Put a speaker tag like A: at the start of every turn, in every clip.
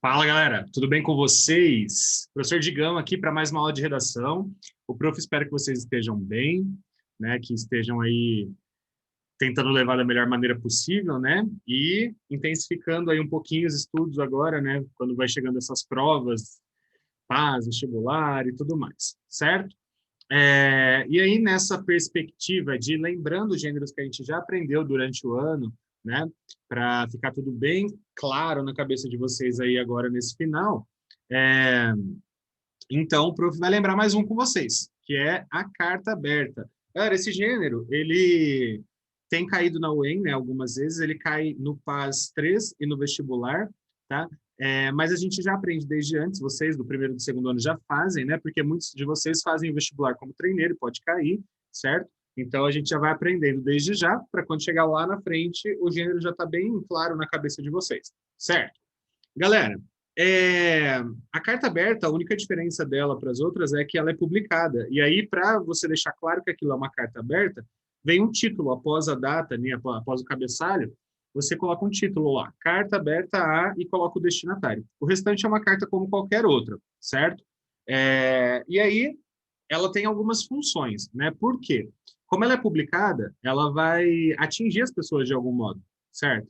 A: Fala, galera, tudo bem com vocês? Professor Digão aqui para mais uma aula de redação. O prof, espero que vocês estejam bem, né, que estejam aí tentando levar da melhor maneira possível, né, e intensificando aí um pouquinho os estudos agora, né, quando vai chegando essas provas, PAS, vestibular e tudo mais, certo? E aí, nessa perspectiva de lembrando os gêneros que a gente já aprendeu durante o ano, né, para ficar tudo bem claro na cabeça de vocês aí agora nesse final, é, então o prof vai lembrar mais um com vocês, que é a carta aberta. Galera, esse gênero, ele tem caído na UEM, né, algumas vezes, ele cai no PAS 3 e no vestibular, tá? Mas a gente já aprende desde antes, vocês do primeiro e do segundo ano já fazem, né? Porque muitos de vocês fazem o vestibular como treineiro, pode cair, certo? Então a gente já vai aprendendo desde já, para quando chegar lá na frente, o gênero já está bem claro na cabeça de vocês, certo? Galera, é, a carta aberta, a única diferença dela para as outras é que ela é publicada. E aí, para você deixar claro que aquilo é uma carta aberta, vem um título após a data, né, após o cabeçalho, você coloca um título lá, carta aberta a, e coloca o destinatário. O restante é uma carta como qualquer outra, certo? E aí, ela tem algumas funções, né? Por quê? Como ela é publicada, ela vai atingir as pessoas de algum modo, certo?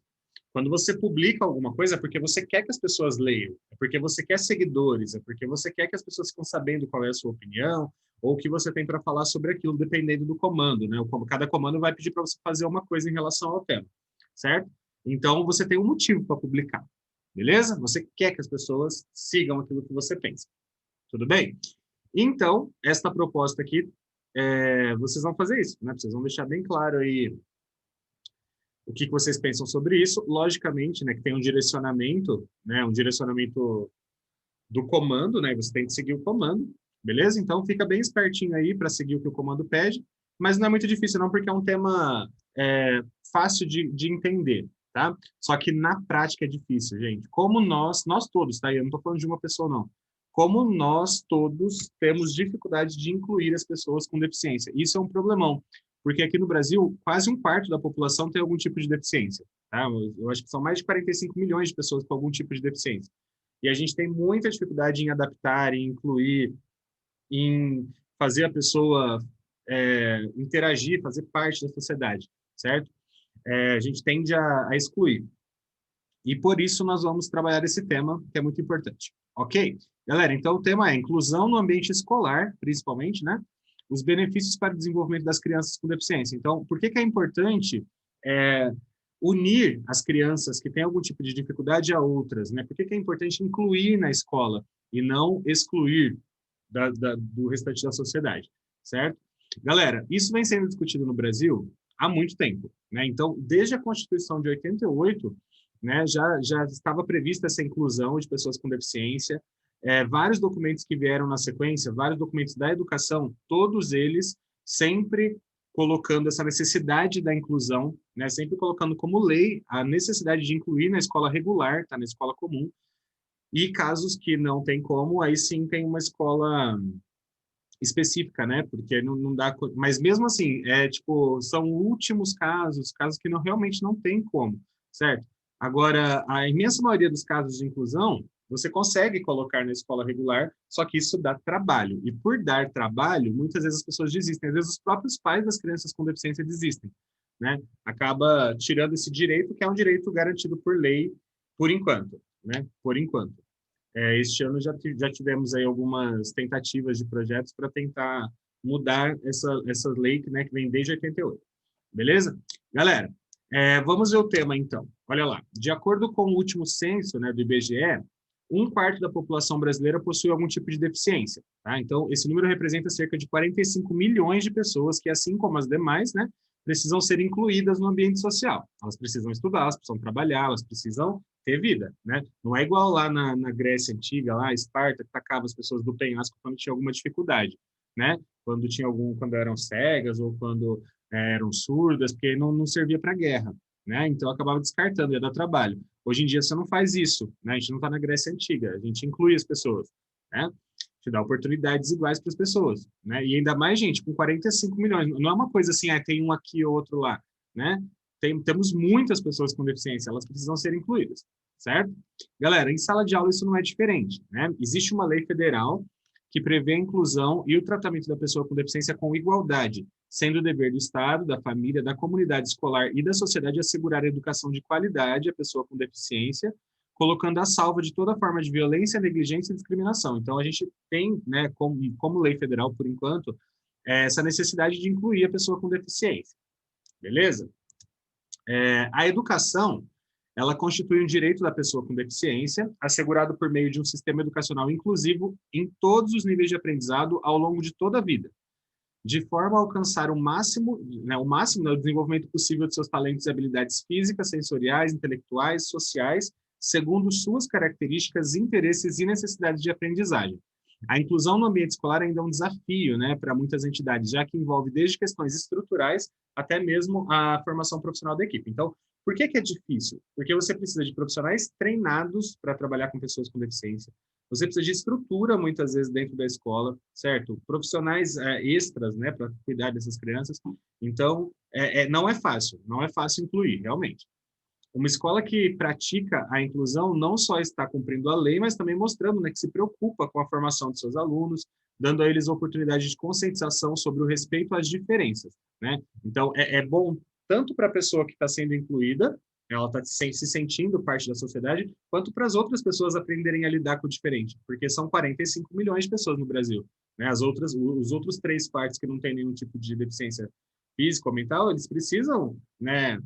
A: Quando você publica alguma coisa, é porque você quer que as pessoas leiam, é porque você quer seguidores, é porque você quer que as pessoas fiquem sabendo qual é a sua opinião, ou o que você tem para falar sobre aquilo, dependendo do comando, né? Cada comando vai pedir para você fazer uma coisa em relação ao tema, certo? Então, você tem um motivo para publicar, beleza? Você quer que as pessoas sigam aquilo que você pensa, tudo bem? Então, esta proposta aqui, vocês vão fazer isso, né? Vocês vão deixar bem claro aí o que vocês pensam sobre isso. Logicamente, né, que tem um direcionamento do comando, né, você tem que seguir o comando, beleza? Então, fica bem espertinho aí para seguir o que o comando pede, mas não é muito difícil não, porque é um tema fácil de entender, tá? Só que na prática é difícil, gente. Como nós todos, tá? Eu não estou falando de uma pessoa, não. Como nós todos temos dificuldade de incluir as pessoas com deficiência. Isso é um problemão, porque aqui no Brasil, quase um quarto da população tem algum tipo de deficiência, tá? Eu acho que são mais de 45 milhões de pessoas com algum tipo de deficiência. E a gente tem muita dificuldade em adaptar, em incluir, em fazer a pessoa interagir, fazer parte da sociedade, certo? A gente tende a excluir. E por isso nós vamos trabalhar esse tema, que é muito importante. Ok? Galera, então o tema é inclusão no ambiente escolar, principalmente, né? Os benefícios para o desenvolvimento das crianças com deficiência. Então, por que é importante unir as crianças que têm algum tipo de dificuldade a outras, né? Por que é importante incluir na escola e não excluir do restante da sociedade, certo? Galera, isso vem sendo discutido no Brasil há muito tempo, né? Então, desde a Constituição de 88, né, já estava prevista essa inclusão de pessoas com deficiência. Vários documentos que vieram na sequência, vários documentos da educação, todos eles sempre colocando essa necessidade da inclusão, né, sempre colocando como lei a necessidade de incluir na escola regular, tá, na escola comum, e casos que não tem como, aí sim tem uma escola específica, né, porque não dá, mas mesmo assim, tipo, são últimos casos que realmente não tem como, certo? Agora, a imensa maioria dos casos de inclusão, você consegue colocar na escola regular, só que isso dá trabalho. E por dar trabalho, muitas vezes as pessoas desistem. Às vezes os próprios pais das crianças com deficiência desistem, né? Acaba tirando esse direito, que é um direito garantido por lei, por enquanto, né? Por enquanto. Este ano já tivemos aí algumas tentativas de projetos para tentar mudar essa lei, né, que vem desde 88. Beleza? Galera, vamos ver o tema, então. Olha lá. De acordo com o último censo, né, do IBGE, um quarto da população brasileira possui algum tipo de deficiência. Tá? Então, esse número representa cerca de 45 milhões de pessoas que, assim como as demais, né, precisam ser incluídas no ambiente social. Elas precisam estudar, elas precisam trabalhar, elas precisam ter vida, né? Não é igual lá na Grécia Antiga, lá, Esparta, que tacava as pessoas do penhasco quando tinha alguma dificuldade, né? Quando eram cegas ou quando eram surdas, porque não servia para guerra, né? Então acabava descartando, ia dar trabalho. Hoje em dia você não faz isso, né? A gente não está na Grécia Antiga, a gente inclui as pessoas, né? Te dá oportunidades iguais para as pessoas, né? E ainda mais, gente, com 45 milhões, não é uma coisa assim, tem um aqui ou outro lá, né? Temos muitas pessoas com deficiência, elas precisam ser incluídas, certo? Galera, em sala de aula isso não é diferente, né? Existe uma lei federal que prevê a inclusão e o tratamento da pessoa com deficiência com igualdade, sendo o dever do Estado, da família, da comunidade escolar e da sociedade assegurar a educação de qualidade à pessoa com deficiência, colocando a salvo de toda forma de violência, negligência e discriminação. Então, a gente tem, né, como lei federal, por enquanto, essa necessidade de incluir a pessoa com deficiência. Beleza? A educação, ela constitui um direito da pessoa com deficiência, assegurado por meio de um sistema educacional inclusivo em todos os níveis de aprendizado ao longo de toda a vida, de forma a alcançar o máximo, né, o desenvolvimento possível de seus talentos e habilidades físicas, sensoriais, intelectuais, sociais, segundo suas características, interesses e necessidades de aprendizagem. A inclusão no ambiente escolar ainda é um desafio, né, para muitas entidades, já que envolve desde questões estruturais até mesmo a formação profissional da equipe. Então, por que é difícil? Porque você precisa de profissionais treinados para trabalhar com pessoas com deficiência. Você precisa de estrutura, muitas vezes, dentro da escola, certo? Profissionais extras, né, para cuidar dessas crianças. Então, não é fácil incluir, realmente. Uma escola que pratica a inclusão não só está cumprindo a lei, mas também mostrando, né, que se preocupa com a formação de seus alunos, dando a eles a oportunidade de conscientização sobre o respeito às diferenças, né? Então, é bom tanto para a pessoa que está sendo incluída, ela está se sentindo parte da sociedade, quanto para as outras pessoas aprenderem a lidar com o diferente, porque são 45 milhões de pessoas no Brasil, né? Os outros 3 quartos que não têm nenhum tipo de deficiência física ou mental, eles precisam, né,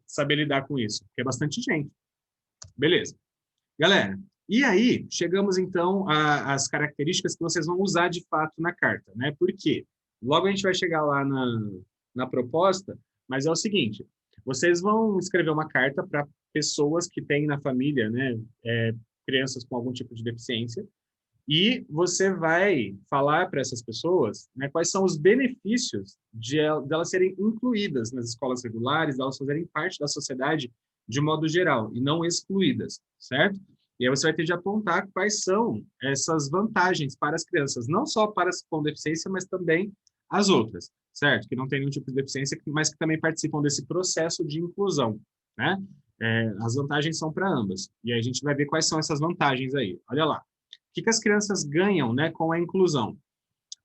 A: saber lidar com isso, porque é bastante gente. Beleza. Galera, e aí chegamos então às características que vocês vão usar de fato na carta, né? Por quê? Logo a gente vai chegar lá na proposta, mas é o seguinte, vocês vão escrever uma carta para pessoas que têm na família, né, crianças com algum tipo de deficiência, e você vai falar para essas pessoas, né, quais são os benefícios de elas serem incluídas nas escolas regulares, de elas fazerem parte da sociedade de modo geral, e não excluídas, certo? E aí você vai ter de apontar quais são essas vantagens para as crianças, não só para as com deficiência, mas também as outras, certo? Que não têm nenhum tipo de deficiência, mas que também participam desse processo de inclusão, né? As vantagens são para ambas. E aí a gente vai ver quais são essas vantagens aí. Olha lá. O que as crianças ganham, né, com a inclusão?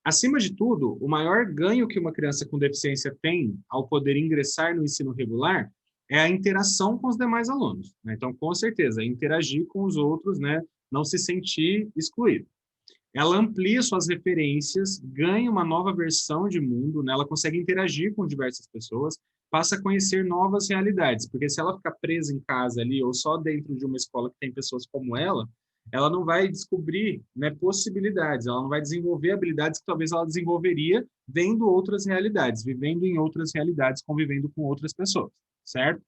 A: Acima de tudo, o maior ganho que uma criança com deficiência tem ao poder ingressar no ensino regular é a interação com os demais alunos, né? Então, com certeza, interagir com os outros, né, não se sentir excluído. Ela amplia suas referências, ganha uma nova versão de mundo, né? Ela consegue interagir com diversas pessoas, passa a conhecer novas realidades, porque se ela ficar presa em casa ali ou só dentro de uma escola que tem pessoas como ela não vai descobrir, né, possibilidades, ela não vai desenvolver habilidades que talvez ela desenvolveria vendo outras realidades, vivendo em outras realidades, convivendo com outras pessoas, certo?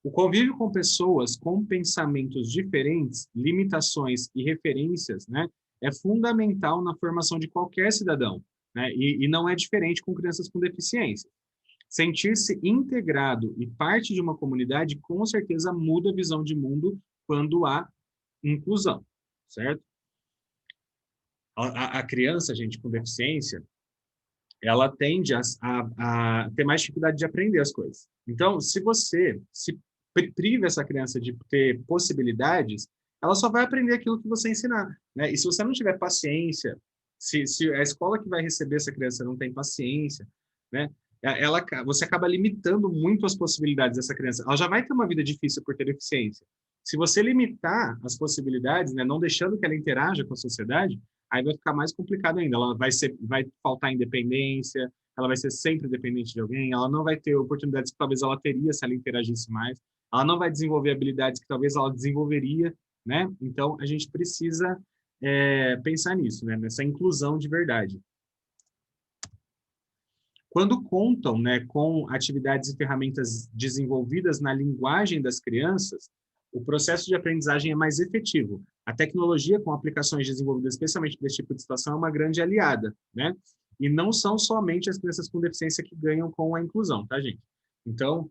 A: O convívio com pessoas com pensamentos diferentes, limitações e referências, né, é fundamental na formação de qualquer cidadão, né, e não é diferente com crianças com deficiência. Sentir-se integrado e parte de uma comunidade, com certeza, muda a visão de mundo quando há inclusão, certo? A criança, gente, com deficiência, ela tende a ter mais dificuldade de aprender as coisas. Então, se você se priva essa criança de ter possibilidades, ela só vai aprender aquilo que você ensinar, né? E se você não tiver paciência, se a escola que vai receber essa criança não tem paciência, né? Você acaba limitando muito as possibilidades dessa criança. Ela já vai ter uma vida difícil por ter deficiência. Se você limitar as possibilidades, né, não deixando que ela interaja com a sociedade, aí vai ficar mais complicado ainda. Ela vai faltar independência, ela vai ser sempre dependente de alguém, ela não vai ter oportunidades que talvez ela teria se ela interagisse mais, ela não vai desenvolver habilidades que talvez ela desenvolveria, né? Então, a gente precisa pensar nisso, né? Nessa inclusão de verdade. Quando contam, né, com atividades e ferramentas desenvolvidas na linguagem das crianças, o processo de aprendizagem é mais efetivo. A tecnologia, com aplicações desenvolvidas especialmente para esse tipo de situação, é uma grande aliada, né? E não são somente as crianças com deficiência que ganham com a inclusão, tá, gente? Então,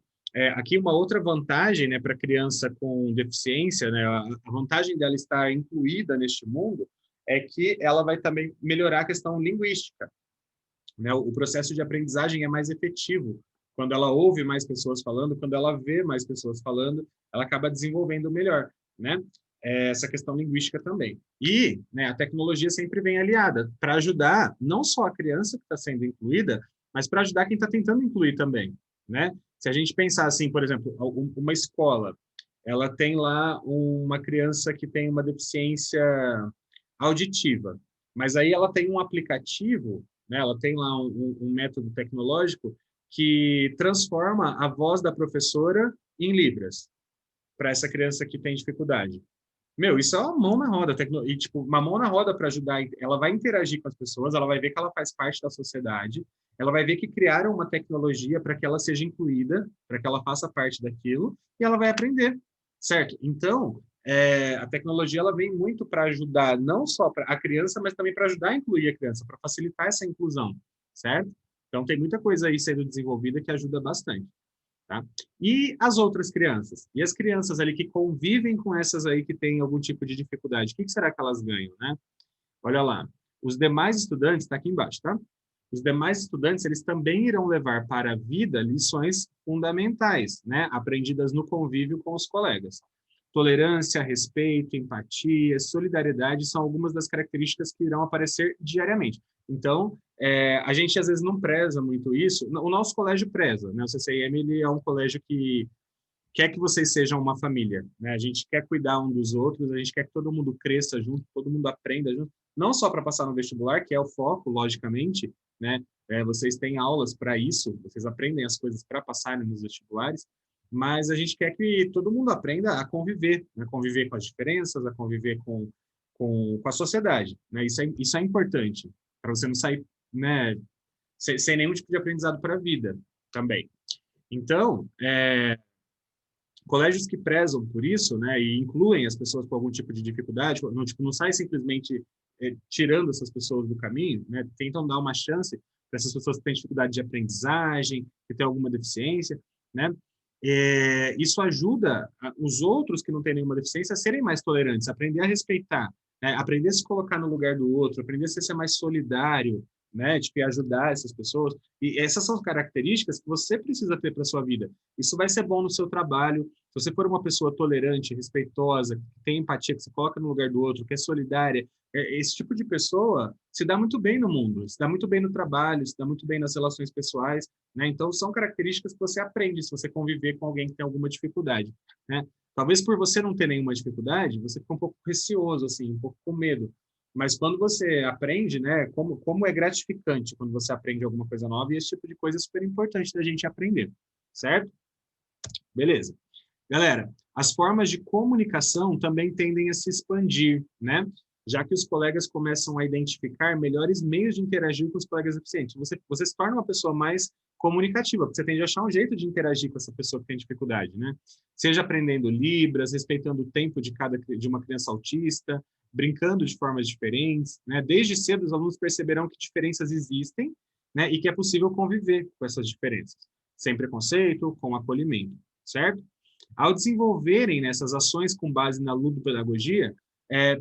A: aqui uma outra vantagem, né, para a criança com deficiência, né, a vantagem dela estar incluída neste mundo é que ela vai também melhorar a questão linguística, né? O processo de aprendizagem é mais efetivo quando ela ouve mais pessoas falando, quando ela vê mais pessoas falando, ela acaba desenvolvendo melhor, né? Essa questão linguística também. E, né, a tecnologia sempre vem aliada para ajudar não só a criança que está sendo incluída, mas para ajudar quem está tentando incluir também, né? Se a gente pensar assim, por exemplo, uma escola, ela tem lá uma criança que tem uma deficiência auditiva, mas aí ela tem um aplicativo, né? Ela tem lá um método tecnológico que transforma a voz da professora em libras para essa criança que tem dificuldade. Meu, isso é uma mão na roda, e tipo, uma mão na roda para ajudar. Ela vai interagir com as pessoas, ela vai ver que ela faz parte da sociedade, ela vai ver que criaram uma tecnologia para que ela seja incluída, para que ela faça parte daquilo, e ela vai aprender, certo? Então, a tecnologia ela vem muito para ajudar não só a criança, mas também para ajudar a incluir a criança, para facilitar essa inclusão, certo? Então, tem muita coisa aí sendo desenvolvida que ajuda bastante. Tá? E as outras crianças? E as crianças ali que convivem com essas aí que têm algum tipo de dificuldade, o que será que elas ganham, né? Olha lá, os demais estudantes, está aqui embaixo, tá? Os demais estudantes, eles também irão levar para a vida lições fundamentais, né? Aprendidas no convívio com os colegas. Tolerância, respeito, empatia, solidariedade são algumas das características que irão aparecer diariamente. Então, a gente às vezes não preza muito isso. O nosso colégio preza, né? O CCIM ele é um colégio que quer que vocês sejam uma família, né? A gente quer cuidar um dos outros, a gente quer que todo mundo cresça junto, todo mundo aprenda junto, não só para passar no vestibular, que é o foco, logicamente, né? Vocês têm aulas para isso, vocês aprendem as coisas para passarem nos vestibulares, mas a gente quer que todo mundo aprenda a conviver, né? Conviver com as diferenças, a conviver com a sociedade, né? Isso é importante, para você não sair, né, sem nenhum tipo de aprendizado para a vida também. Então, colégios que prezam por isso, né, e incluem as pessoas com algum tipo de dificuldade, não, tipo, não sai simplesmente tirando essas pessoas do caminho, né, tentam dar uma chance para essas pessoas que têm dificuldade de aprendizagem, que têm alguma deficiência, né, isso ajuda os outros que não têm nenhuma deficiência a serem mais tolerantes, aprender a respeitar, né, aprender a se colocar no lugar do outro, aprender a ser mais solidário, né, tipo, ajudar essas pessoas. E essas são características que você precisa ter para sua vida. Isso vai ser bom no seu trabalho. Se você for uma pessoa tolerante, respeitosa, que tem empatia, que se coloca no lugar do outro, que é solidária, esse tipo de pessoa se dá muito bem no mundo, se dá muito bem no trabalho, se dá muito bem nas relações pessoais, né? Então, são características que você aprende se você conviver com alguém que tem alguma dificuldade, né? Talvez por você não ter nenhuma dificuldade, você fica um pouco receoso, assim, um pouco com medo. Mas quando você aprende, né, como é gratificante quando você aprende alguma coisa nova, e esse tipo de coisa é super importante da gente aprender, certo? Beleza. Galera, as formas de comunicação também tendem a se expandir, né? Já que os colegas começam a identificar melhores meios de interagir com os colegas deficientes. Você se torna uma pessoa mais comunicativa, porque você tende a achar um jeito de interagir com essa pessoa que tem dificuldade, né? Seja aprendendo libras, respeitando o tempo de uma criança autista, brincando de formas diferentes, né? Desde cedo, os alunos perceberão que diferenças existem, né? E que é possível conviver com essas diferenças, sem preconceito, com acolhimento, certo? Ao desenvolverem essas ações com base na ludopedagogia,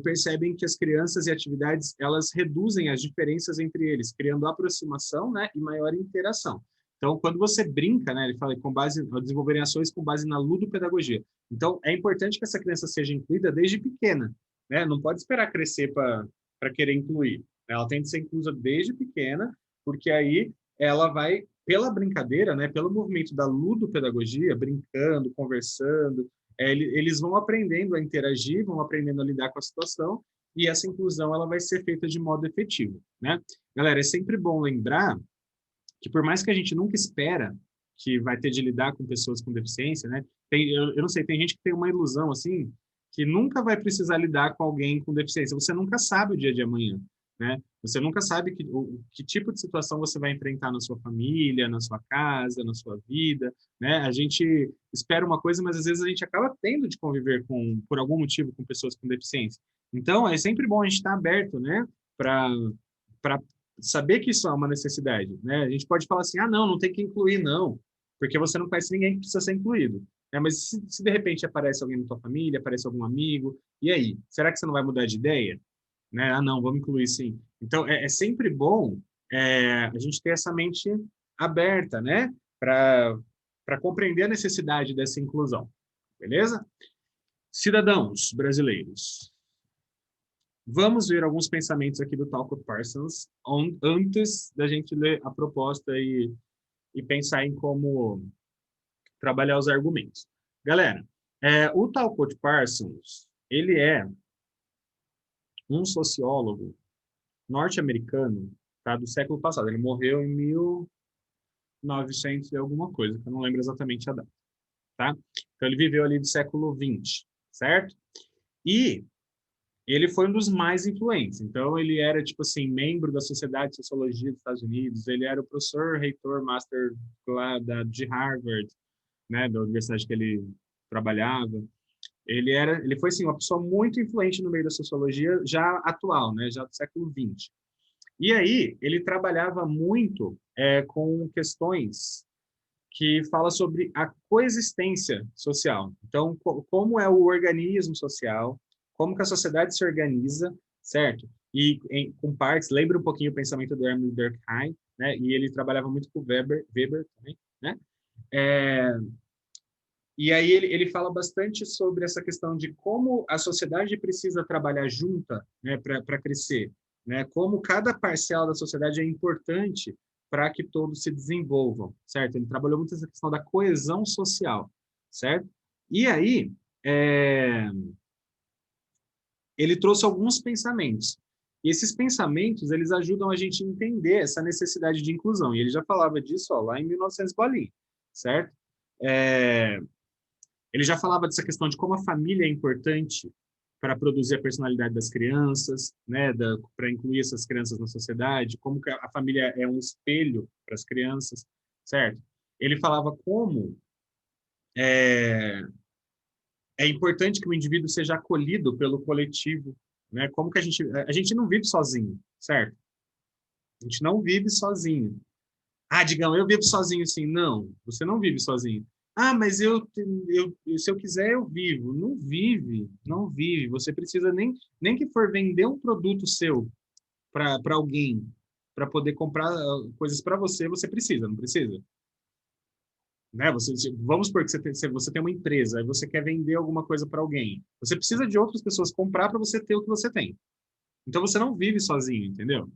A: percebem que as crianças e atividades elas reduzem as diferenças entre eles, criando aproximação, né, e maior interação. Então, quando você brinca, né, ele fala com base, ao desenvolverem ações com base na ludopedagogia. Então, é importante que essa criança seja incluída desde pequena, né? Não pode esperar crescer para querer incluir. Ela tem que ser inclusa desde pequena, porque aí ela vai pela brincadeira, né, pelo movimento da ludopedagogia, brincando, conversando, eles vão aprendendo a interagir, vão aprendendo a lidar com a situação, e essa inclusão ela vai ser feita de modo efetivo, né? Galera, é sempre bom lembrar que por mais que a gente nunca espera que vai ter de lidar com pessoas com deficiência, né? Eu não sei, tem gente que tem uma ilusão assim, que nunca vai precisar lidar com alguém com deficiência. Você nunca sabe o dia de amanhã, né? Você nunca sabe que tipo de situação você vai enfrentar na sua família, na sua casa, na sua vida, né? A gente espera uma coisa, mas às vezes a gente acaba tendo de conviver por algum motivo com pessoas com deficiência. Então, é sempre bom a gente estar aberto, né? Para saber que isso é uma necessidade, né? A gente pode falar assim, ah, não tem que incluir, não, porque você não conhece ninguém que precisa ser incluído. Mas se de repente aparece alguém na tua família, aparece algum amigo, e aí? Será que você não vai mudar de ideia? Né? Ah, não, vamos incluir sim. Então, é sempre bom a gente ter essa mente aberta, né? para compreender a necessidade dessa inclusão, beleza? Cidadãos brasileiros, vamos ver alguns pensamentos aqui do Talcott Parsons antes da gente ler a proposta e pensar em como trabalhar os argumentos. Galera, o Talcott Parsons, ele é um sociólogo norte-americano, tá, do século passado. Ele morreu em 1900 e alguma coisa, que eu não lembro exatamente a data, tá? Então, ele viveu ali do século XX, certo? E ele foi um dos mais influentes. Então, ele era, tipo assim, membro da Sociedade de Sociologia dos Estados Unidos, ele era o professor, reitor, master lá de Harvard, né, da universidade que ele trabalhava. Ele foi, assim, uma pessoa muito influente no meio da sociologia já atual, né, já do século XX. E aí, ele trabalhava muito com questões que fala sobre a coexistência social. Então, como é o organismo social, como que a sociedade se organiza, certo? E com partes, lembra um pouquinho o pensamento do Emile Durkheim, né? E ele trabalhava muito com Weber também, né? E aí ele fala bastante sobre essa questão de como a sociedade precisa trabalhar junta, né, para crescer, né? Como cada parcela da sociedade é importante para que todos se desenvolvam, certo? Ele trabalhou muito essa questão da coesão social, certo? E aí ele trouxe alguns pensamentos. E esses pensamentos, eles ajudam a gente a entender essa necessidade de inclusão. E ele já falava disso lá em 1900 bolinha, certo? Ele já falava dessa questão de como a família é importante para produzir a personalidade das crianças, né, para incluir essas crianças na sociedade, como que a família é um espelho para as crianças, certo? Ele falava como é importante que o indivíduo seja acolhido pelo coletivo, né? Como que a gente não vive sozinho, certo? A gente não vive sozinho. Ah, Digão, eu vivo sozinho, sim. Não, você não vive sozinho. Ah, mas se eu quiser, eu vivo. Não vive, não vive. Você precisa nem que for vender um produto seu para alguém, para poder comprar coisas para você, você precisa, não precisa? Né? Vamos supor que você tem uma empresa e você quer vender alguma coisa para alguém. Você precisa de outras pessoas comprar para você ter o que você tem. Então você não vive sozinho, entendeu?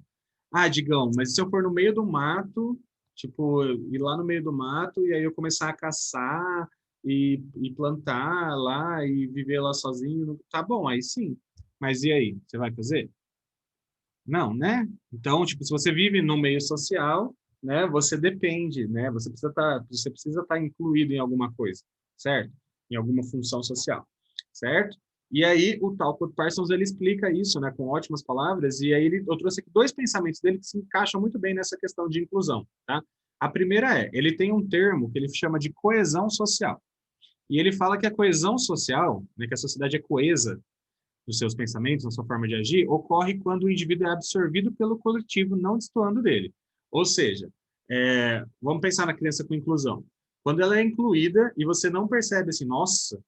A: Ah, Digão, mas se eu for no meio do mato, tipo, ir lá no meio do mato e aí eu começar a caçar e plantar lá e viver lá sozinho, tá bom, aí sim. Mas e aí? Você vai fazer? Não, né? Então, tipo, se você vive no meio social, né, você depende, né? Você precisa estar incluído em alguma coisa, certo? Em alguma função social, certo? E aí o Talcott Parsons ele explica isso, né, com ótimas palavras. E aí eu trouxe aqui dois pensamentos dele que se encaixam muito bem nessa questão de inclusão, tá? A primeira ele tem um termo que ele chama de coesão social. E ele fala que a coesão social, né, que a sociedade é coesa dos seus pensamentos, na sua forma de agir, ocorre quando o indivíduo é absorvido pelo coletivo, não destoando dele. Ou seja, vamos pensar na criança com inclusão. Quando ela é incluída e você não percebe assim, nossa,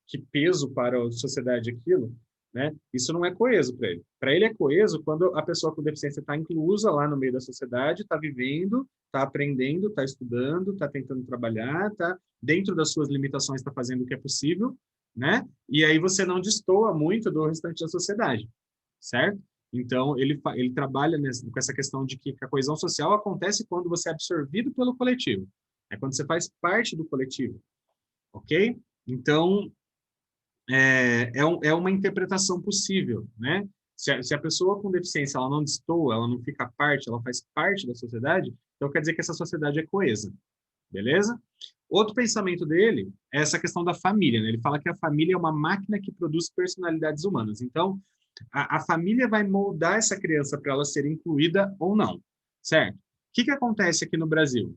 A: que peso para a sociedade aquilo, né? Isso não é coeso para ele. Para ele é coeso quando a pessoa com deficiência está inclusa lá no meio da sociedade, está vivendo, está aprendendo, está estudando, está tentando trabalhar, está dentro das suas limitações, está fazendo o que é possível, né? E aí você não destoa muito do restante da sociedade, certo? Então, ele trabalha com essa questão de que a coesão social acontece quando você é absorvido pelo coletivo. É quando você faz parte do coletivo, ok? Então, é uma interpretação possível, né? Se a pessoa com deficiência ela não destoa, ela não fica parte, ela faz parte da sociedade, então quer dizer que essa sociedade é coesa, beleza? Outro pensamento dele é essa questão da família, né? Ele fala que a família é uma máquina que produz personalidades humanas. Então, a família vai moldar essa criança para ela ser incluída ou não, certo? O que acontece aqui no Brasil?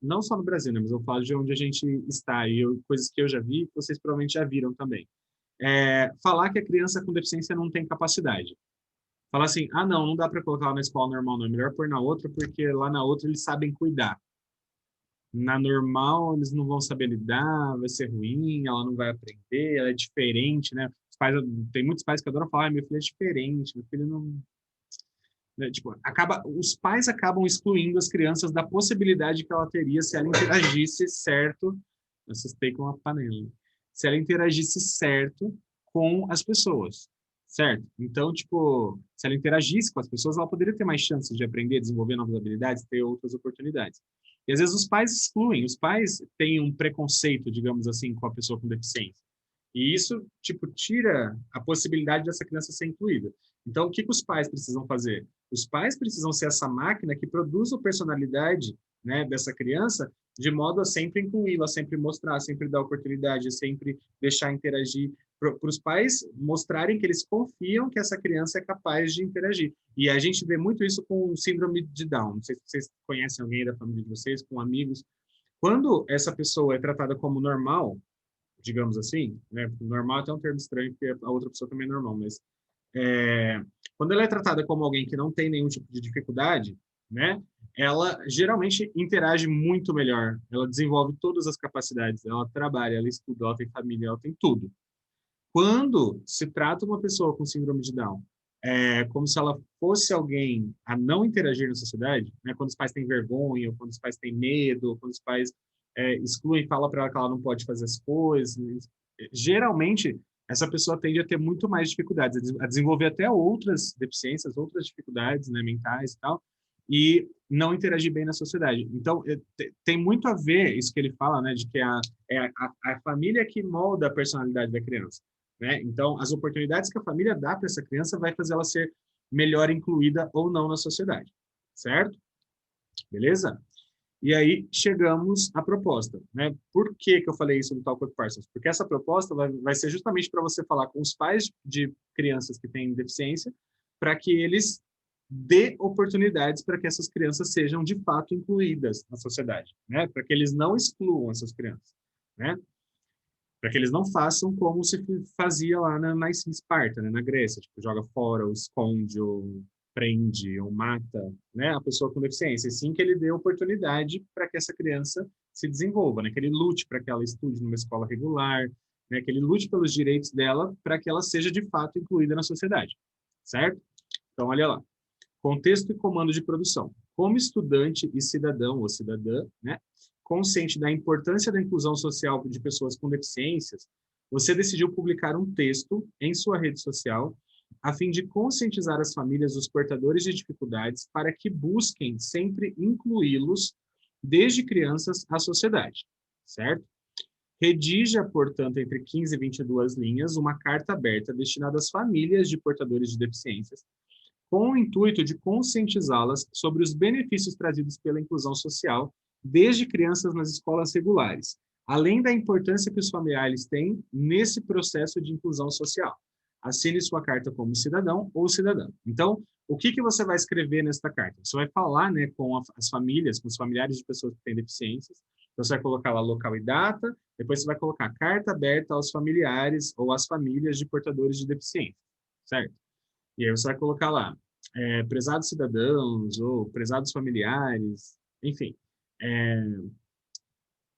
A: Não só no Brasil, né, mas eu falo de onde a gente está e coisas que eu já vi, que vocês provavelmente já viram também. Falar que a criança com deficiência não tem capacidade. Falar assim, ah, não dá para colocar ela na escola normal, não, é melhor pôr na outra, porque lá na outra eles sabem cuidar. Na normal, eles não vão saber lidar, vai ser ruim, ela não vai aprender, ela é diferente, né? Tem muitos pais que adoram falar, meu filho é diferente, meu filho não... né? Tipo, os pais acabam excluindo as crianças da possibilidade que ela teria se ela interagisse certo, assustei com uma panela, se ela interagisse certo com as pessoas, certo? Então, tipo, se ela interagisse com as pessoas, ela poderia ter mais chances de aprender, desenvolver novas habilidades, ter outras oportunidades. E às vezes os pais excluem, os pais têm um preconceito, digamos assim, com a pessoa com deficiência. E isso, tipo, tira a possibilidade dessa criança ser incluída. Então, o que que os pais precisam fazer? Os pais precisam ser essa máquina que produz a personalidade, né, dessa criança, de modo a sempre incluí-la, sempre mostrar, sempre dar oportunidade, sempre deixar interagir, para os pais mostrarem que eles confiam que essa criança é capaz de interagir. E a gente vê muito isso com síndrome de Down. Não sei se vocês conhecem alguém da família de vocês, com amigos. Quando essa pessoa é tratada como normal, digamos assim, né? Normal é até um termo estranho, porque a outra pessoa também é normal, mas quando ela é tratada como alguém que não tem nenhum tipo de dificuldade, né? Ela geralmente interage muito melhor, ela desenvolve todas as capacidades, ela trabalha, ela estuda, ela tem família, ela tem tudo. Quando se trata uma pessoa com síndrome de Down, como se ela fosse alguém a não interagir na sociedade, né? Quando os pais têm vergonha, ou quando os pais têm medo, ou quando os pais excluem, falam para ela que ela não pode fazer as coisas, geralmente essa pessoa tende a ter muito mais dificuldades, a desenvolver até outras deficiências, outras dificuldades, né, mentais e tal, e não interagir bem na sociedade. Então, tem muito a ver isso que ele fala, né, de que a família que molda a personalidade da criança, né? Então, as oportunidades que a família dá para essa criança vai fazer ela ser melhor incluída ou não na sociedade, certo? Beleza? E aí chegamos à proposta, né? Por que que eu falei isso no Talk with Parsons? Porque essa proposta vai ser justamente para você falar com os pais de crianças que têm deficiência, para que eles dê oportunidades para que essas crianças sejam de fato incluídas na sociedade, né? Para que eles não excluam essas crianças, né? Para que eles não façam como se fazia lá na Esparta, né? Na Grécia, tipo, joga fora, ou esconde, ou prende, ou mata, né? A pessoa com deficiência, e sim que ele dê oportunidade para que essa criança se desenvolva, né? Que ele lute para que ela estude numa escola regular, né? Que ele lute pelos direitos dela para que ela seja de fato incluída na sociedade, certo? Então, olha lá. Contexto e comando de produção. Como estudante e cidadão ou cidadã, né, consciente da importância da inclusão social de pessoas com deficiências, você decidiu publicar um texto em sua rede social a fim de conscientizar as famílias dos portadores de dificuldades para que busquem sempre incluí-los desde crianças à sociedade, certo? Redija, portanto, entre 15 e 22 linhas, uma carta aberta destinada às famílias de portadores de deficiências, com o intuito de conscientizá-las sobre os benefícios trazidos pela inclusão social desde crianças nas escolas regulares, além da importância que os familiares têm nesse processo de inclusão social. Assine sua carta como cidadão ou cidadã. Então, o que que você vai escrever nesta carta? Você vai falar, né, com as famílias, com os familiares de pessoas que têm deficiências. Então, você vai colocar lá local e data. Depois, você vai colocar carta aberta aos familiares ou às famílias de portadores de deficiência, certo? E aí você vai colocar lá, prezados cidadãos ou prezados familiares, enfim.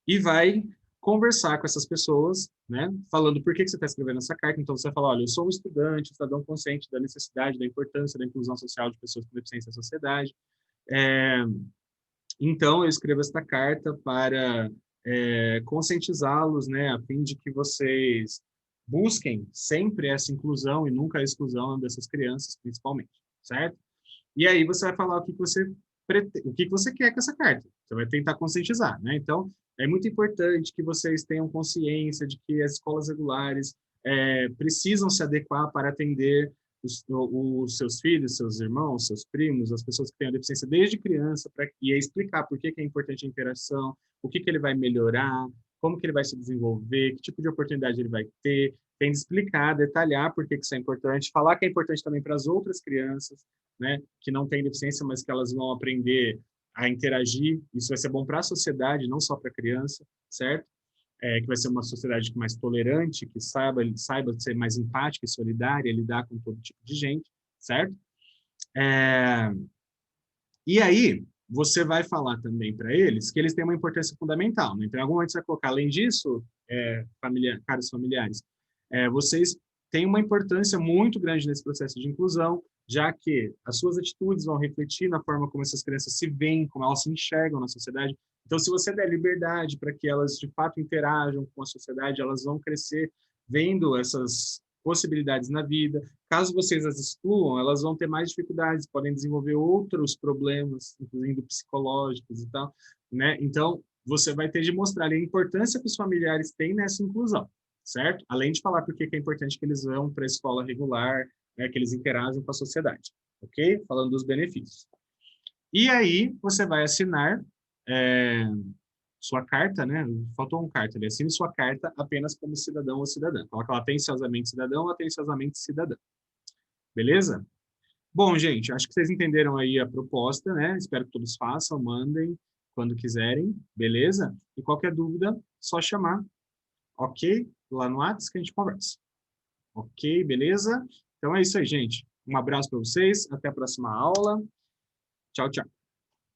A: E vai conversar com essas pessoas, né, falando por que você está escrevendo essa carta. Então, você vai falar, olha, eu sou um estudante, cidadão consciente da necessidade, da importância da inclusão social de pessoas com deficiência na sociedade. Então, eu escrevo esta carta para conscientizá-los, né, a fim de que vocês busquem sempre essa inclusão e nunca a exclusão dessas crianças, principalmente, certo? E aí você vai falar o que você o que você quer com essa carta. Você vai tentar conscientizar, né? Então, é muito importante que vocês tenham consciência de que as escolas regulares precisam se adequar para atender os seus filhos, seus irmãos, seus primos, as pessoas que têm a deficiência desde criança, e explicar por que é importante a interação, o que ele vai melhorar, como que ele vai se desenvolver, que tipo de oportunidade ele vai ter, tem de explicar, detalhar por que isso é importante, falar que é importante também para as outras crianças, né, que não têm deficiência, mas que elas vão aprender a interagir. Isso vai ser bom para a sociedade, não só para a criança, certo? Que vai ser uma sociedade mais tolerante, que saiba ser mais empática e solidária, lidar com todo tipo de gente, certo? E aí, você vai falar também para eles que eles têm uma importância fundamental, né? Então, em algum momento você vai colocar, além disso, caros familiares, vocês têm uma importância muito grande nesse processo de inclusão, já que as suas atitudes vão refletir na forma como essas crianças se veem, como elas se enxergam na sociedade. Então, se você der liberdade para que elas, de fato, interajam com a sociedade, elas vão crescer vendo essas possibilidades na vida. Caso vocês as excluam, elas vão ter mais dificuldades, podem desenvolver outros problemas, incluindo psicológicos e tal, né? Então, você vai ter de mostrar a importância que os familiares têm nessa inclusão, certo? Além de falar por que é importante que eles vão para a escola regular, né, que eles interagem com a sociedade, ok? Falando dos benefícios. E aí, você vai assinar sua carta, né? Faltou um carta, ele assine sua carta apenas como cidadão ou cidadã. Coloca lá atenciosamente cidadão ou atenciosamente cidadã. Beleza? Bom, gente, acho que vocês entenderam aí a proposta, né? Espero que todos façam, mandem quando quiserem, beleza? E qualquer dúvida, só chamar, ok? Lá no WhatsApp que a gente conversa. Ok, beleza? Então é isso aí, gente. Um abraço para vocês, até a próxima aula. Tchau, tchau.